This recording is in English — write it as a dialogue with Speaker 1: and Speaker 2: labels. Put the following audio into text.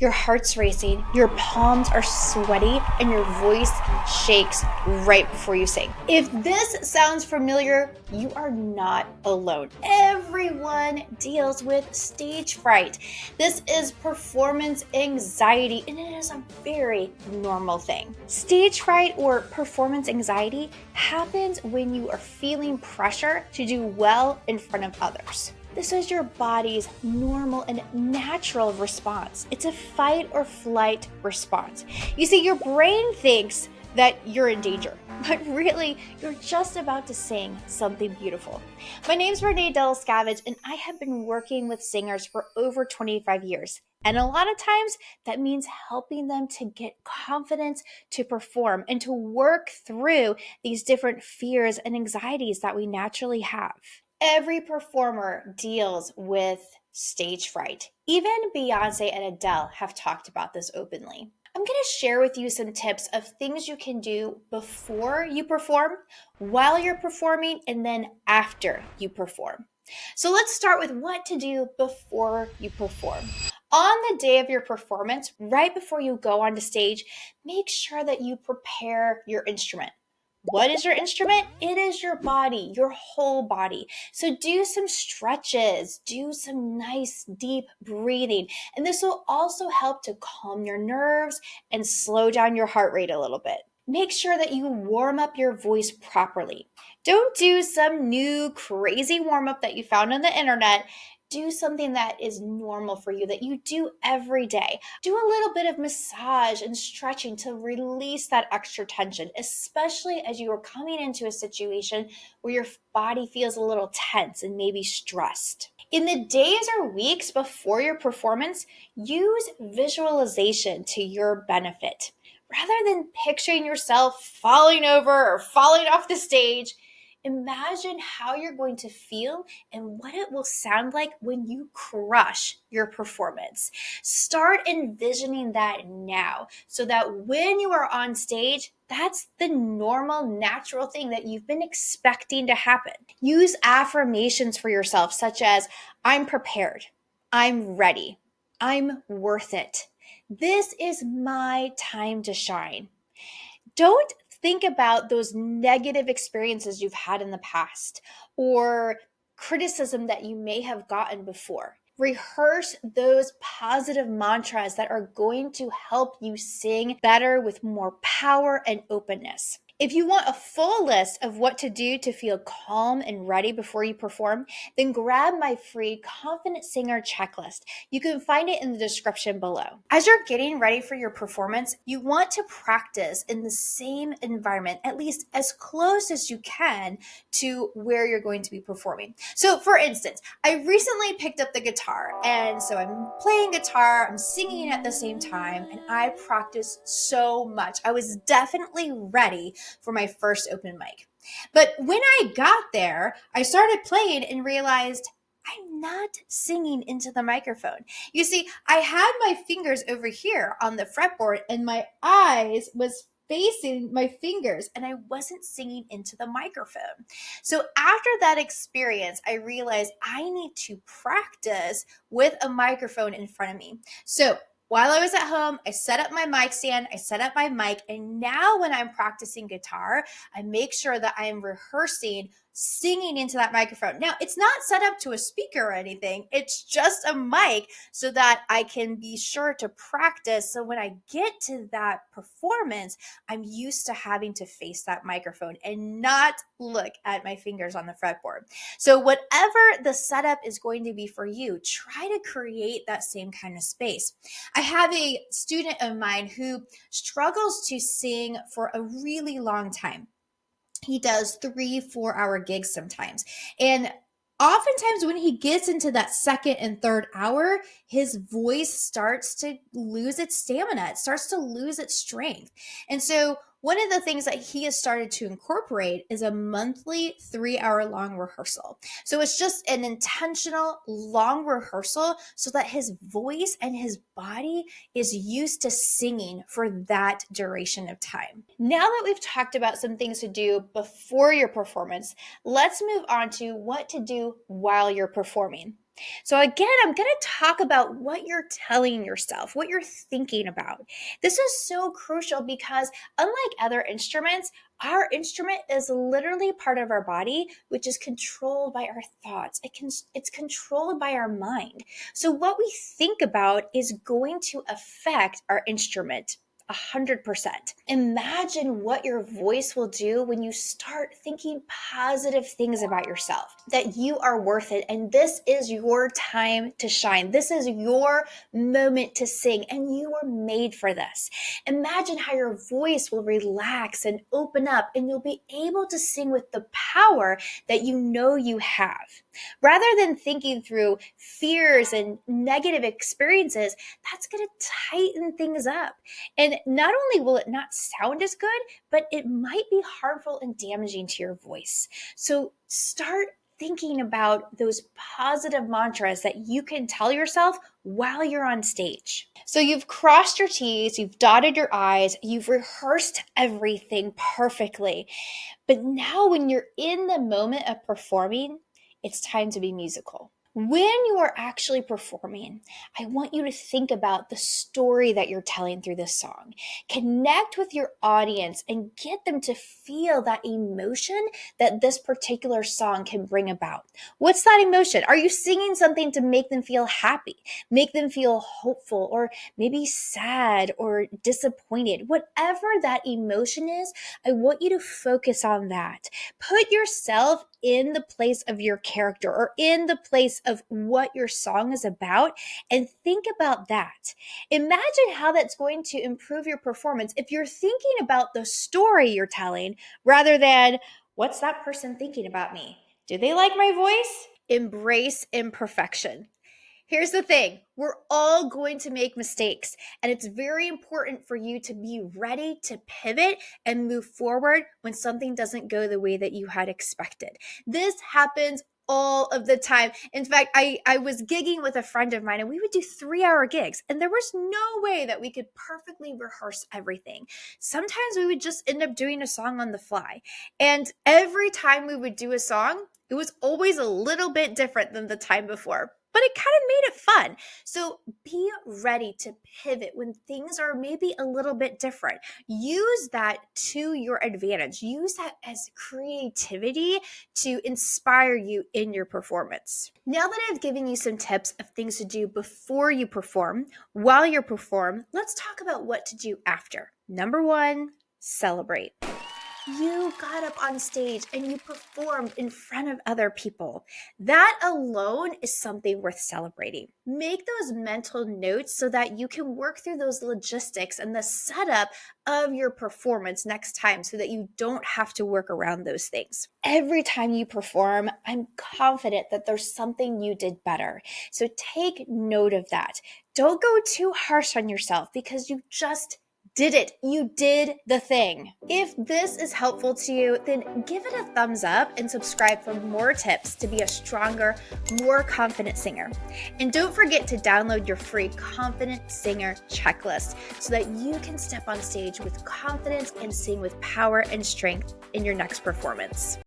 Speaker 1: Your heart's racing, your palms are sweaty, and your voice shakes right before you sing. If this sounds familiar, you are not alone. Everyone deals with stage fright. This is performance anxiety, and it is a very normal thing. Stage fright or performance anxiety happens when you are feeling pressure to do well in front of others. This is your body's normal and natural response. It's a fight or flight response. You see, your brain thinks that you're in danger, but really, you're just about to sing something beautiful. My name's Renee Delescavage, and I have been working with singers for over 25 years. And a lot of times, that means helping them to get confidence to perform and to work through these different fears and anxieties that we naturally have. Every performer deals with stage fright. Even Beyonce and Adele have talked about this openly. I'm going to share with you some tips of things you can do before you perform, while you're performing, and then after you perform. So let's start with what to do before you perform. On the day of your performance, right before you go onto stage, make sure that you prepare your instrument. What is your instrument? It is your body, your whole body. So do some stretches, do some nice deep breathing. And this will also help to calm your nerves and slow down your heart rate a little bit. Make sure that you warm up your voice properly. Don't do some new crazy warm up that you found on the internet. Do something that is normal for you, that you do every day. Do a little bit of massage and stretching to release that extra tension, especially as you are coming into a situation where your body feels a little tense and maybe stressed. In the days or weeks before your performance, use visualization to your benefit. Rather than picturing yourself falling over or falling off the stage, imagine how you're going to feel and what it will sound like when you crush your performance. Start envisioning that now so that when you are on stage, that's the normal, natural thing that you've been expecting to happen. Use affirmations for yourself, such as, I'm prepared, I'm ready, I'm worth it. This is my time to shine. Don't think about those negative experiences you've had in the past or criticism that you may have gotten before. Rehearse those positive mantras that are going to help you sing better with more power and openness. If you want a full list of what to do to feel calm and ready before you perform, then grab my free Confident Singer checklist. You can find it in the description below. As you're getting ready for your performance, you want to practice in the same environment, at least as close as you can to where you're going to be performing. So for instance, I recently picked up the guitar, and so I'm playing guitar, I'm singing at the same time, and I practiced so much. I was definitely ready for my first open mic. But when I got there, I started playing and realized I'm not singing into the microphone. You see, I had my fingers over here on the fretboard and my eyes was facing my fingers and I wasn't singing into the microphone. So after that experience, I realized I need to practice with a microphone in front of me. So while I was at home, I set up my mic stand, I set up my mic, and now when I'm practicing guitar, I make sure that I am rehearsing singing into that microphone. Now, it's not set up to a speaker or anything. It's just a mic so that I can be sure to practice. So when I get to that performance, I'm used to having to face that microphone and not look at my fingers on the fretboard. So whatever the setup is going to be for you, try to create that same kind of space. I have a student of mine who struggles to sing for a really long time. He does 3-4 hour gigs sometimes. And oftentimes when he gets into that second and third hour, his voice starts to lose its stamina. It starts to lose its strength. And so one of the things that he has started to incorporate is a monthly 3-hour long rehearsal. So it's just an intentional long rehearsal so that his voice and his body is used to singing for that duration of time. Now that we've talked about some things to do before your performance, let's move on to what to do while you're performing. So again, I'm going to talk about what you're telling yourself, what you're thinking about. This is so crucial because unlike other instruments, our instrument is literally part of our body, which is controlled by our thoughts. It's controlled by our mind. So what we think about is going to affect our instrument. 100%. Imagine what your voice will do when you start thinking positive things about yourself, that you are worth it, and this is your time to shine. This is your moment to sing, and you were made for this. Imagine how your voice will relax and open up, and you'll be able to sing with the power that you know you have. Rather than thinking through fears and negative experiences, that's going to tighten things up. And not only will it not sound as good, but it might be harmful and damaging to your voice. So start thinking about those positive mantras that you can tell yourself while you're on stage. So you've crossed your T's, you've dotted your I's, you've rehearsed everything perfectly. But now when you're in the moment of performing, it's time to be musical. When you are actually performing, I want you to think about the story that you're telling through this song. Connect with your audience and get them to feel that emotion that this particular song can bring about. What's that emotion? Are you singing something to make them feel happy, make them feel hopeful, or maybe sad or disappointed? Whatever that emotion is, I want you to focus on that. Put yourself in the place of your character or in the place of what your song is about and think about that. Imagine how that's going to improve your performance if you're thinking about the story you're telling rather than what's that person thinking about me? Do they like my voice? Embrace imperfection. Here's the thing, we're all going to make mistakes, and it's very important for you to be ready to pivot and move forward when something doesn't go the way that you had expected. This happens all of the time. In fact, I was gigging with a friend of mine, and we would do 3-hour gigs, and there was no way that we could perfectly rehearse everything. Sometimes we would just end up doing a song on the fly, and every time we would do a song, it was always a little bit different than the time before. But it kind of made it fun. So be ready to pivot when things are maybe a little bit different. Use that to your advantage. Use that as creativity to inspire you in your performance. Now that I've given you some tips of things to do before you perform, while you perform, let's talk about what to do after. Number 1, celebrate. You got up on stage and you performed in front of other people. That alone is something worth celebrating. Make those mental notes so that you can work through those logistics and the setup of your performance next time so that you don't have to work around those things. Every time you perform, I'm confident that there's something you did better. So take note of that. Don't go too harsh on yourself because you just did it. You did the thing. If this is helpful to you, then give it a thumbs up and subscribe for more tips to be a stronger, more confident singer. And don't forget to download your free Confident Singer Checklist so that you can step on stage with confidence and sing with power and strength in your next performance.